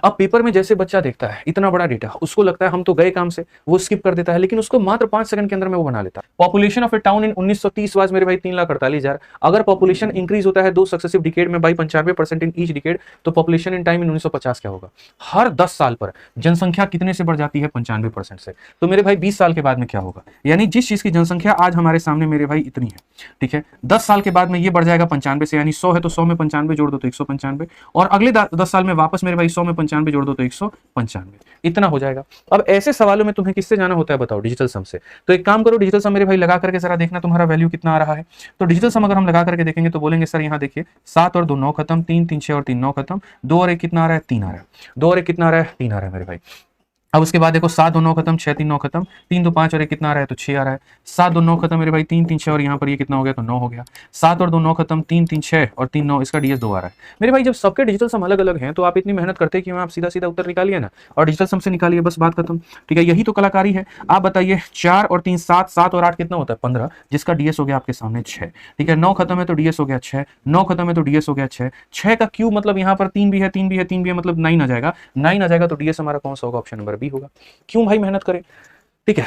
अब पेपर में जैसे बच्चा देखता है इतना बड़ा डेटा, उसको लगता है हम तो गए काम से, वो स्किप कर देता है, लेकिन उसको मात्र 5 सेकंड के अंदर में वो बना लेता है। Population of A town in 1930 was मेरे भाई 3,48,000। अगर पॉपुलेशन इंक्रीज होता है 2 सक्सेसिव डिकेड में बाई 95% इन ईच डिकेड, तो पॉपुलेशन इन टाइम इन 1950 क्या होगा? हर 10 साल पर जनसंख्या कितने से बढ़ जाती है? 95% से। तो मेरे भाई 20 साल के बाद में क्या होगा? यानी जिस चीज की जनसंख्या आज हमारे सामने मेरे भाई इतनी है, ठीक है, 10 साल के बाद में ये बढ़ जाएगा 95 से, यानी 100 है तो 100 में 95 जोड़ दो तो 195, और अगले 10 साल में वापस मेरे भाई 100 में 95 जोड़ दो तो 195, इतना हो जाएगा। अब ऐसे सवालों में तुम्हें किससे जाना होता है बताओ? डिजिटल सम से। तो एक काम करो, डिजिटल सम मेरे भाई लगा करके जरा देखना तुम्हारा वैल्यू कितना आ रहा है। तो डिजिटल सम अगर हम लगा करके देखेंगे तो बोलेंगे सर यहाँ देखिए 7 और 2 9 खत्म, 3 3 6 और 3 9 खत्म, 2 और 1 कितना आ रहा है? 3 आ रहा है, 2 और 1 कितना आ रहा है? 3 आ रहा है मेरे भाई। अब उसके बाद देखो 7 2 9 खत्म, 6 3 9 खत्म, 3 2 5 और 1 कितना आ रहा है? तो 6 आ रहा है। 7 2 9 खत्म मेरे भाई, 3 3 6 और यहाँ पर ये कितना हो गया? तो 9 हो गया। 7 और 2 9 खत्म, 3 3 6 और 3 9, इसका डीएस 2 आ रहा है। मेरे भाई जब सबके डिजिटल सम अलग अलग हैं तो आप इतनी मेहनत करते क्यों? आप सीधा सीधा उत्तर निकालिए ना और डिजिटल सम से निकालिए, बस बात खत्म। ठीक है, यही तो कलाकारी है। आप बताइए 4 और 3 7, 7 और 8 कितना होता है? 15, जिसका डीएस हो गया आपके सामने 6। ठीक है, 9 खत्म है तो डीएस हो गया 6, 9 खत्म है तो डीएस हो गया 6, 6 का क्यूब मतलब यहाँ पर 3 भी है, 3 भी है, 3 भी है, मतलब 9 आ जाएगा। 9 आ जाएगा तो डीएस हमारा कौन सा होगा? ऑप्शन नंबर बी होगा। क्यों भाई मेहनत करें?